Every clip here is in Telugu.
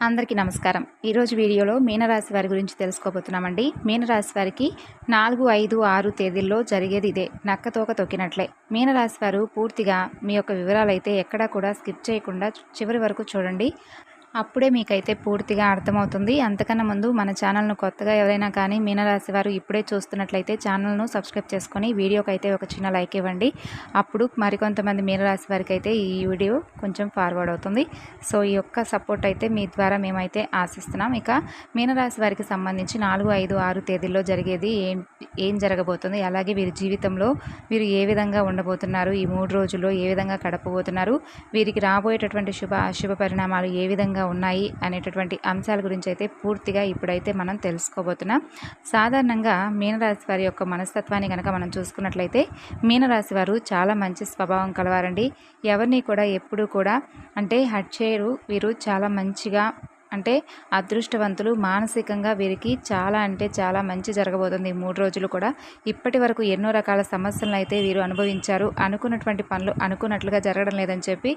అందరికీ నమస్కారం. ఈరోజు వీడియోలో మీనరాశి వారి గురించి తెలుసుకోబోతున్నామండి. మీనరాశి వారికి 4, 5, 6 తేదీల్లో జరిగేది ఇదే. నక్కతోక తొక్కినట్లే. మీనరాశి వారు పూర్తిగా మీ యొక్క వివరాలైతే ఎక్కడా కూడా స్కిప్ చేయకుండా చివరి వరకు చూడండి. అప్పుడే మీకైతే పూర్తిగా అర్థమవుతుంది. అంతకన్నా ముందు మన ఛానల్ను కొత్తగా ఎవరైనా కానీ మీనరాశి వారు ఇప్పుడే చూస్తున్నట్లయితే ఛానల్ను సబ్స్క్రైబ్ చేసుకొని వీడియోకైతే ఒక చిన్న లైక్ ఇవ్వండి. అప్పుడు మరికొంతమంది మీనరాశి వారికి అయితే ఈ వీడియో కొంచెం ఫార్వర్డ్ అవుతుంది. సో ఈ యొక్క సపోర్ట్ అయితే మీ ద్వారా మేమైతే ఆశిస్తున్నాం. ఇక మీనరాశి వారికి సంబంధించి 4, 5, 6 తేదీల్లో జరిగేది ఏం జరగబోతుంది, అలాగే వీరి జీవితంలో వీరు ఏ విధంగా ఉండబోతున్నారు, ఈ 3 రోజుల్లో ఏ విధంగా గడపబోతున్నారు, వీరికి రాబోయేటటువంటి శుభ అశుభ పరిణామాలు ఏ విధంగా ఉన్నాయి అనేటటువంటి అంశాల గురించి అయితే పూర్తిగా ఇప్పుడైతే మనం తెలుసుకోబోతున్నాం. సాధారణంగా మీనరాశి వారి యొక్క మనస్తత్వాన్ని కనుక మనం చూసుకున్నట్లయితే మీనరాశి వారు చాలా మంచి స్వభావం కలవారండి. ఎవరిని కూడా ఎప్పుడూ కూడా హర్ట్ చేయరు. వీరు చాలా మంచిగా అదృష్టవంతులు. మానసికంగా వీరికి చాలా మంచి జరగబోతుంది ఈ 3 రోజులు కూడా. ఇప్పటి వరకు ఎన్నో రకాల సమస్యలను అయితే వీరు అనుభవించారు. అనుకున్నటువంటి పనులు అనుకున్నట్లుగా జరగడం లేదని చెప్పి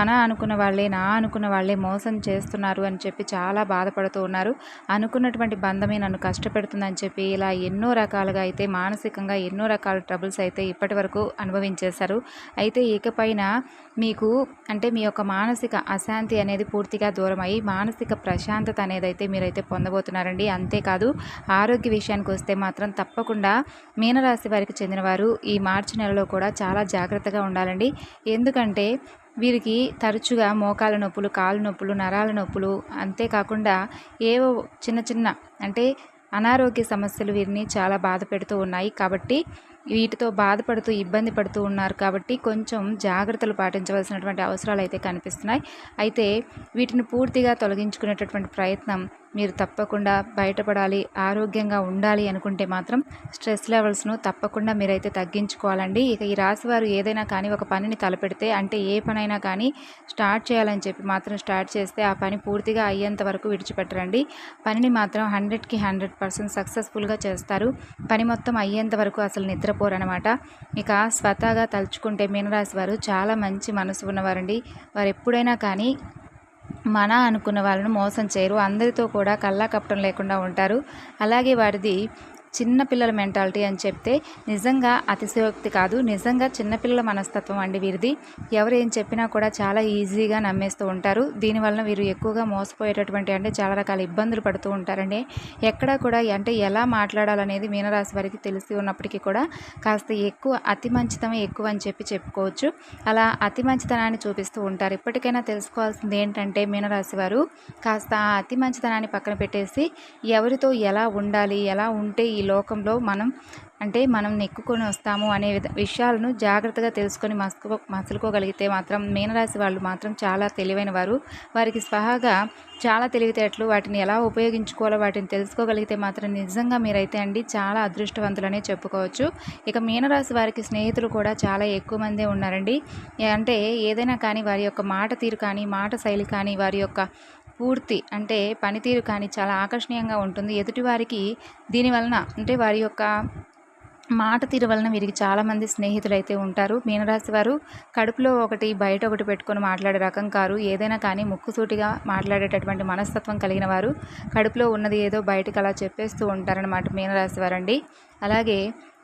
నా అనుకున్న వాళ్ళే మోసం చేస్తున్నారు అని చెప్పి చాలా బాధపడుతూ ఉన్నారు. అనుకున్నటువంటి బంధమే నన్ను కష్టపెడుతుందని చెప్పి ఇలా ఎన్నో రకాలుగా అయితే మానసికంగా ఎన్నో రకాల ట్రబుల్స్ అయితే ఇప్పటి వరకు అనుభవించేశారు. అయితే ఇకపైన మీకు మీ యొక్క మానసిక అశాంతి అనేది పూర్తిగా దూరమై మానసిక ప్రశాంతత అనేది అయితే మీరైతే పొందబోతున్నారండి. అంతేకాదు ఆరోగ్య విషయానికి వస్తే మాత్రం తప్పకుండా మీనరాశి వారికి చెందినవారు ఈ మార్చి నెలలో కూడా చాలా జాగ్రత్తగా ఉండాలండి. ఎందుకంటే వీరికి తరచుగా మోకాల నొప్పులు, కాలు నొప్పులు, నరాల నొప్పులు, అంతేకాకుండా ఏవో చిన్న అనారోగ్య సమస్యలు వీరిని చాలా బాధ పెడుతూ ఉన్నాయి. కాబట్టి వీటితో బాధపడుతూ ఇబ్బంది పడుతూ ఉన్నారు. కాబట్టి కొంచెం జాగ్రత్తలు పాటించవలసినటువంటి అవసరాలు అయితే కనిపిస్తున్నాయి. అయితే వీటిని పూర్తిగా తొలగించుకునేటటువంటి ప్రయత్నం మీరు తప్పకుండా బయటపడాలి, ఆరోగ్యంగా ఉండాలి అనుకుంటే మాత్రం స్ట్రెస్ లెవెల్స్ను తప్పకుండా మీరైతే తగ్గించుకోవాలండి. ఇక ఈ రాశి వారు ఏదైనా కానీ ఒక పనిని తలపెడితే ఏ పనైనా కానీ స్టార్ట్ చేయాలని చెప్పి మాత్రం స్టార్ట్ చేస్తే ఆ పని పూర్తిగా అయ్యేంత వరకు విడిచిపెట్టరండి. పనిని మాత్రం 100కి 100% సక్సెస్ఫుల్గా చేస్తారు. పని మొత్తం అయ్యేంత వరకు అసలు నిద్రపోరనమాట. ఇక స్వతహాగా తలుచుకుంటే మీనరాశి వారు చాలా మంచి మనసు ఉన్నవారండి. వారు ఎప్పుడైనా కానీ అనుకున్న వాళ్ళను మోసం చేయరు. అందరితో కూడా కల్లా కపటం లేకుండా ఉంటారు. అలాగే వారిది చిన్నపిల్లల మెంటాలిటీ అని చెప్తే నిజంగా అతిశయోక్తి కాదు. నిజంగా చిన్నపిల్లల మనస్తత్వం అండి వీరిది. ఎవరు ఏం చెప్పినా కూడా చాలా ఈజీగా నమ్మేస్తూ ఉంటారు. దీనివలన వీరు ఎక్కువగా మోసపోయేటటువంటి చాలా రకాల ఇబ్బందులు పడుతూ ఉంటారండి. ఎక్కడా కూడా ఎలా మాట్లాడాలనేది మీనరాశి వారికి తెలిసి ఉన్నప్పటికీ కూడా కాస్త ఎక్కువ అతి మంచితనం ఎక్కువ అని చెప్పుకోవచ్చు. అలా అతి మంచితనాన్ని చూపిస్తూ ఉంటారు. ఇప్పటికైనా తెలుసుకోవాల్సింది ఏంటంటే మీనరాశి వారు కాస్త ఆ అతి మంచితనాన్ని పక్కన పెట్టేసి ఎవరితో ఎలా ఉండాలి, ఎలా ఉంటే ఈ లోకంలో మనం నెక్కుకొని వస్తాము అనే విషయాలను జాగ్రత్తగా తెలుసుకొని మసులుకోగలిగితే మాత్రం మీనరాశి వాళ్ళు మాత్రం చాలా తెలివైన వారు. వారికి స్వహాగా చాలా తెలివితేటలు, వాటిని ఎలా ఉపయోగించుకోవాలో వాటిని తెలుసుకోగలిగితే మాత్రం నిజంగా మీరైతే చాలా అదృష్టవంతులనే చెప్పుకోవచ్చు. ఇక మీనరాశి వారికి స్నేహితులు కూడా చాలా ఎక్కువ మందే ఉన్నారండి. ఏదైనా కానీ వారి యొక్క మాట తీరు కానీ, మాట శైలి కానీ, వారి యొక్క పూర్తి పనితీరు కానీ చాలా ఆకర్షణీయంగా ఉంటుంది. ఎదుటివారికి దీనివలన వారి యొక్క మాట తీరు వలన వీరికి చాలామంది స్నేహితులు అయితే ఉంటారు. మీనరాశి వారు కడుపులో ఒకటి బయట ఒకటి పెట్టుకొని మాట్లాడే రకం కారు. ఏదైనా కానీ ముక్కుసూటిగా మాట్లాడేటటువంటి మనస్తత్వం కలిగిన వారు. కడుపులో ఉన్నది ఏదో బయటకు అలా చెప్పేస్తూ ఉంటారనమాట మీనరాశి వారండి. అలాగే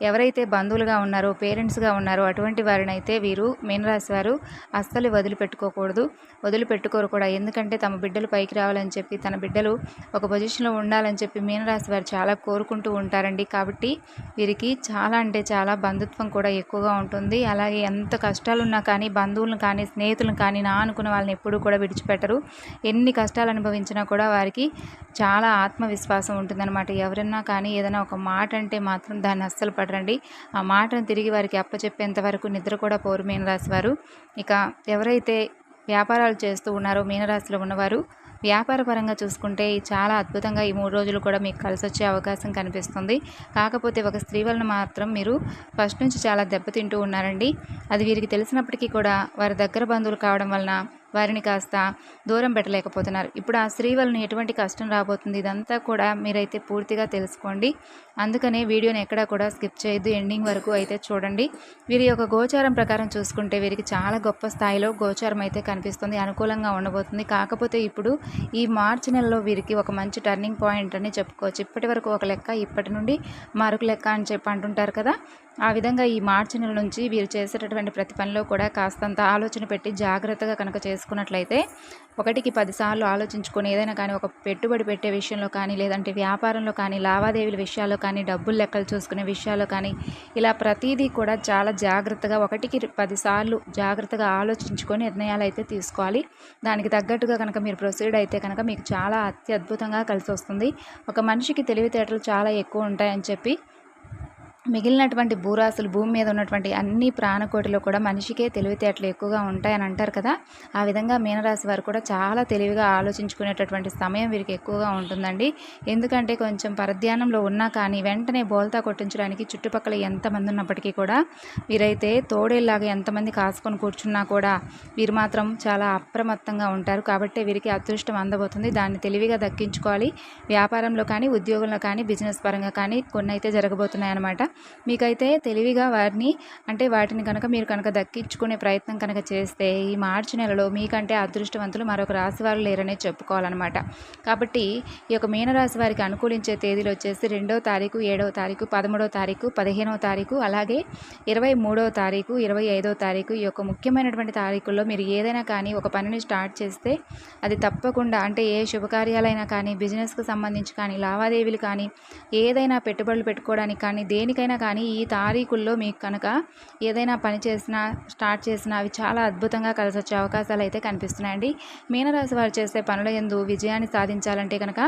ఎవరైతే బంధువులుగా ఉన్నారో, పేరెంట్స్గా ఉన్నారో అటువంటి వారిని అయితే వీరు మీనరాశి వారు అస్సలు వదిలిపెట్టుకోరు కూడా. ఎందుకంటే తమ బిడ్డలు పైకి రావాలని చెప్పి, తన బిడ్డలు ఒక పొజిషన్లో ఉండాలని చెప్పి మీనరాశి వారు చాలా కోరుకుంటూ ఉంటారండి. కాబట్టి వీరికి చాలా బంధుత్వం కూడా ఎక్కువగా ఉంటుంది. అలాగే ఎంత కష్టాలున్నా కానీ బంధువులను కానీ స్నేహితులను కానీ అనుకున్న వాళ్ళని ఎప్పుడూ కూడా విడిచిపెట్టరు. ఎన్ని కష్టాలు అనుభవించినా కూడా వారికి చాలా ఆత్మవిశ్వాసం ఉంటుందన్నమాట. ఎవరన్నా కానీ ఏదైనా ఒక మాట అంటే మాత్రం దాన్ని అస్సలు పడరండి. ఆ మాటను తిరిగి వారికి అప్పచెప్పేంత వరకు నిద్ర కూడా పోరు మీనరాశి వారు. ఇక ఎవరైతే వ్యాపారాలు చేస్తూ ఉన్నారో మీనరాశిలో ఉన్నవారు వ్యాపార పరంగా చూసుకుంటే చాలా అద్భుతంగా ఈ 3 రోజులు కూడా మీకు కలిసి వచ్చే అవకాశం కనిపిస్తుంది. కాకపోతే ఒక స్త్రీ వలన మాత్రం మీరు ఫస్ట్ నుంచి చాలా దెబ్బతింటూ ఉన్నారండి. అది వీరికి తెలిసినప్పటికీ కూడా వారి దగ్గర బంధువులు కావడం వలన వారిని కాస్త దూరం పెట్టలేకపోతున్నారు. ఇప్పుడు ఆ స్త్రీ వలన ఎటువంటి కష్టం రాబోతుంది, ఇదంతా కూడా మీరైతే పూర్తిగా తెలుసుకోండి. అందుకనే వీడియోని ఎక్కడా కూడా స్కిప్ చేయొద్దు, ఎండింగ్ వరకు అయితే చూడండి. వీరి యొక్క గోచారం ప్రకారం చూసుకుంటే వీరికి చాలా గొప్ప స్థాయిలో గోచారం అయితే కనిపిస్తుంది, అనుకూలంగా ఉండబోతుంది. కాకపోతే ఇప్పుడు ఈ మార్చి నెలలో వీరికి ఒక మంచి టర్నింగ్ పాయింట్ అని చెప్పుకోవచ్చు. ఇప్పటి వరకు ఒక లెక్క, ఇప్పటి నుండి మరొక లెక్క అని చెప్పి అంటుంటారు కదా, ఆ విధంగా ఈ మార్చి నెల నుంచి వీరు చేసేటటువంటి ప్రతి పనిలో కూడా కాస్తంత ఆలోచన పెట్టి జాగ్రత్తగా కనుక చేసుకున్నట్లయితే 1కి 10 సార్లు ఆలోచించుకొని ఏదైనా కానీ ఒక పెట్టుబడి పెట్టే విషయంలో కానీ, లేదంటే వ్యాపారంలో కానీ, లావాదేవీల విషయాల్లో కానీ, డబ్బులు లెక్కలు చూసుకునే విషయాల్లో కానీ, ఇలా ప్రతిదీ కూడా చాలా జాగ్రత్తగా 1కి 10 సార్లు జాగ్రత్తగా ఆలోచించుకొని నిర్ణయాలు అయితే తీసుకోవాలి. దానికి తగ్గట్టుగా కనుక మీరు ప్రొసీడ్ అయితే కనుక మీకు చాలా అత్యద్భుతంగా కలిసి వస్తుంది. ఒక మనిషికి తెలివితేటలు చాలా ఎక్కువ ఉంటాయని చెప్పి మిగిలినటువంటి భూరాశులు, భూమి మీద ఉన్నటువంటి అన్ని ప్రాణకోటిలో కూడా మనిషికే తెలివితేటలు ఎక్కువగా ఉంటాయని అంటారు కదా, ఆ విధంగా మీనరాశి వారు కూడా చాలా తెలివిగా ఆలోచించుకునేటటువంటి సమయం వీరికి ఎక్కువగా ఉంటుందండి. ఎందుకంటే కొంచెం పరధ్యానంలో ఉన్నా కానీ వెంటనే బోల్తా కొట్టించడానికి చుట్టుపక్కల ఎంతమంది ఉన్నప్పటికీ కూడా వీరైతే తోడేలాగా ఎంతమంది కాసుకొని కూర్చున్నా కూడా వీరు మాత్రం చాలా అప్రమత్తంగా ఉంటారు. కాబట్టి వీరికి అదృష్టం అందబోతుంది, దాన్ని తెలివిగా దక్కించుకోవాలి. వ్యాపారంలో కానీ, ఉద్యోగంలో కానీ, బిజినెస్ పరంగా కానీ కొన్ని అయితే జరగబోతున్నాయి అన్నమాట. మీకైతే తెలివిగా వాటిని కనుక మీరు కనుక దక్కించుకునే ప్రయత్నం కనుక చేస్తే ఈ మార్చి నెలలో మీకంటే అదృష్టవంతులు మరొక రాశి వారు లేరనే చెప్పుకోవాలన్నమాట. కాబట్టి ఈ యొక్క మీనరాశి వారికి అనుకూలించే తేదీలు వచ్చేసి 2వ తారీఖు, 7వ తారీఖు, 13వ తారీఖు, 15వ తారీఖు, అలాగే 23వ తారీఖు, 25వ తారీఖు. ఈ యొక్క ముఖ్యమైనటువంటి తారీఖుల్లో మీరు ఏదైనా కానీ ఒక పనిని స్టార్ట్ చేస్తే అది తప్పకుండా, అంటే ఏ శుభకార్యాలైనా కానీ, బిజినెస్కి సంబంధించి కానీ, లావాదేవీలు కానీ, ఏదైనా పెట్టుబడులు పెట్టుకోవడానికి కానీ, దేనికైనా కానీ ఈ తారీఖుల్లో మీకు కనుక ఏదైనా పని చేసినా, స్టార్ట్ చేసినా అవి చాలా అద్భుతంగా కలిసి వచ్చే అవకాశాలు అయితే కనిపిస్తున్నాయండి. మీనరాశి వారు చేసే పనుల యందు విజయాన్ని సాధించాలంటే కనుక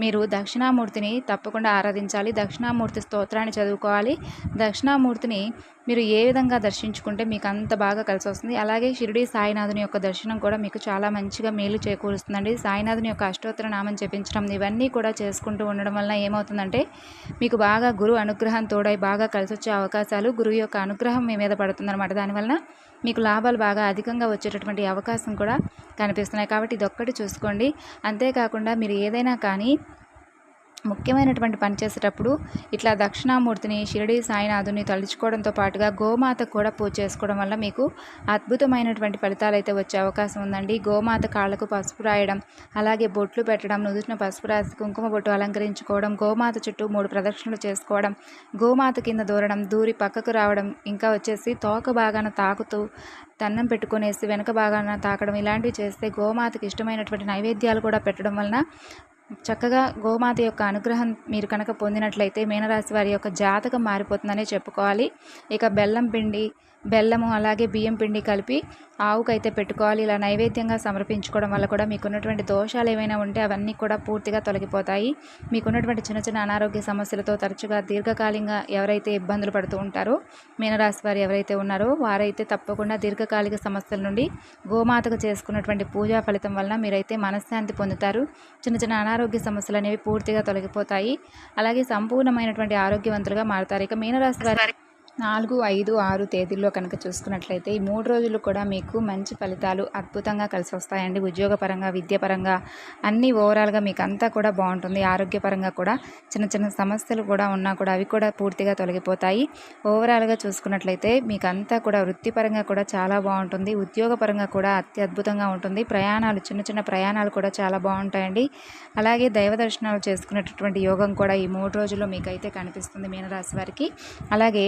మీరు దక్షిణామూర్తిని తప్పకుండా ఆరాధించాలి. దక్షిణామూర్తి స్తోత్రాన్ని చదువుకోవాలి. దక్షిణామూర్తిని మీరు ఏ విధంగా దర్శించుకుంటే మీకు అంత బాగా కలిసి వస్తుంది. అలాగే షిరిడి సాయినాథుని యొక్క దర్శనం కూడా మీకు చాలా మంచిగా మేలు చేకూరుస్తుందండి. సాయినాథుని యొక్క అష్టోత్తర నామం జపించడం, ఇవన్నీ కూడా చేసుకుంటూ ఉండడం వల్ల ఏమవుతుందంటే మీకు బాగా గురు అనుగ్రహం తోడై బాగా కలిసి వచ్చే అవకాశాలు, గురువు యొక్క అనుగ్రహం మీ మీద పడుతుందన్నమాట. దానివల్ల మీకు లాభాలు బాగా అధికంగా వచ్చేటటువంటి అవకాశం కూడా కనిపిస్తున్నాయి. కాబట్టి ఇదొక్కటి చూసుకోండి. అంతేకాకుండా మీరు ఏదైనా కానీ ముఖ్యమైనటువంటి పని చేసేటప్పుడు ఇట్లా దక్షిణామూర్తిని, షిరిడి సాయినాథుని తలుచుకోవడంతో పాటుగా గోమాత కూడా పూజ చేసుకోవడం వల్ల మీకు అద్భుతమైనటువంటి ఫలితాలు అయితే వచ్చే అవకాశం ఉందండి. గోమాత కాళ్ళకు పసుపు రాయడం, అలాగే బొట్లు పెట్టడం, నుదుటిన పసుపు రాసి కుంకుమ బొట్టు అలంకరించుకోవడం, గోమాత చుట్టూ 3 ప్రదక్షిణలు చేసుకోవడం, గోమాత కింద దూరి పక్కకు రావడం, ఇంకా వచ్చేసి తోక భాగాన తాకుతూ దండం పెట్టుకునేసి వెనక భాగాన తాకడం, ఇలాంటివి చేస్తే గోమాతకి ఇష్టమైనటువంటి నైవేద్యాలు కూడా పెట్టడం వలన చక్కగా గోమాత యొక్క అనుగ్రహం మీరు కనుక పొందినట్లయితే మీనరాశి వారి యొక్క జాతకం మారిపోతుందనే చెప్పుకోవాలి. ఇక బెల్లము అలాగే బియ్యం పిండి కలిపి ఆవుకైతే పెట్టుకోవాలి. ఇలా నైవేద్యంగా సమర్పించుకోవడం వల్ల కూడా మీకున్నటువంటి దోషాలు ఏమైనా ఉంటే అవన్నీ కూడా పూర్తిగా తొలగిపోతాయి. మీకున్నటువంటి చిన్న చిన్న అనారోగ్య సమస్యలతో తరచుగా దీర్ఘకాలికంగా ఎవరైతే ఇబ్బందులు పడుతూ ఉంటారో, మీనరాశి వారు ఎవరైతే ఉన్నారో వారైతే తప్పకుండా దీర్ఘకాలిక సమస్యల నుండి గోమాతకు చేసుకున్నటువంటి పూజా ఫలితం వలన మీరైతే మనశ్శాంతి పొందుతారు. చిన్న చిన్న అనారోగ్య సమస్యలు అనేవి పూర్తిగా తొలగిపోతాయి. అలాగే సంపూర్ణమైనటువంటి ఆరోగ్యవంతులుగా మారుతారు. ఇక మీనరాశి వారి 4, 5, 6 తేదీల్లో కనుక చూసుకున్నట్లయితే ఈ 3 రోజులు కూడా మీకు మంచి ఫలితాలు అద్భుతంగా కలిసి వస్తాయండి. ఉద్యోగపరంగా, విద్యాపరంగా అన్నీ ఓవరాల్గా మీకు అంతా కూడా బాగుంటుంది. ఆరోగ్యపరంగా కూడా చిన్న చిన్న సమస్యలు కూడా ఉన్నా కూడా అవి కూడా పూర్తిగా తొలగిపోతాయి. ఓవరాల్గా చూసుకున్నట్లయితే మీకు అంతా కూడా వృత్తిపరంగా కూడా చాలా బాగుంటుంది. ఉద్యోగపరంగా కూడా అత్యద్భుతంగా ఉంటుంది. చిన్న చిన్న ప్రయాణాలు కూడా చాలా బాగుంటాయండి. అలాగే దైవ దర్శనాలు చేసుకునేటటువంటి యోగం కూడా ఈ 3 రోజుల్లో మీకైతే కనిపిస్తుంది మీనరాశి వారికి. అలాగే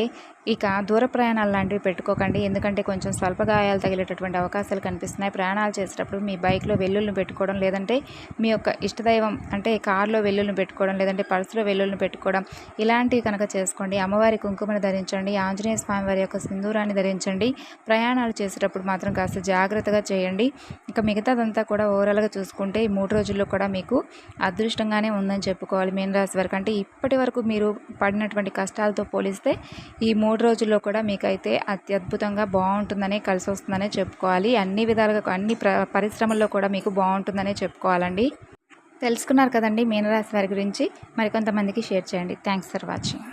ఇక దూర ప్రయాణాలు లాంటివి పెట్టుకోకండి, ఎందుకంటే కొంచెం స్వల్ప గాయాలు తగిలేటటువంటి అవకాశాలు కనిపిస్తున్నాయి. ప్రయాణాలు చేసేటప్పుడు మీ బైక్లో వెల్లుల్ని పెట్టుకోవడం, లేదంటే మీ యొక్క ఇష్టదైవం అంటే కారులో వెల్లుల్ని పెట్టుకోవడం, లేదంటే పర్సులో వెల్లుల్ని పెట్టుకోవడం, ఇలాంటివి కనుక చేసుకోండి. అమ్మవారి కుంకుమను ధరించండి, ఆంజనేయ స్వామి వారి యొక్క సింధూరాన్ని ధరించండి. ప్రయాణాలు చేసేటప్పుడు మాత్రం కాస్త జాగ్రత్తగా చేయండి. ఇక మిగతాదంతా కూడా ఓవరాల్గా చూసుకుంటే ఈ 3 రోజుల్లో కూడా మీకు అదృష్టంగానే ఉందని చెప్పుకోవాలి. మీనరాశి వారికి అంటే ఇప్పటి వరకు మీరు పడినటువంటి కష్టాలతో పోలిస్తే ఈ 3 రోజుల్లో కూడా మీకైతే అత్యద్భుతంగా బాగుంటుందనే కలిసి వస్తుందనే చెప్పుకోవాలి. అన్ని విధాలుగా అన్ని పరిశ్రమల్లో కూడా మీకు బాగుంటుందనే చెప్పుకోవాలండి. తెలుసుకున్నారు కదండి మీనరాశి వారి గురించి. మరికొంతమందికి షేర్ చేయండి. Thanks for watching.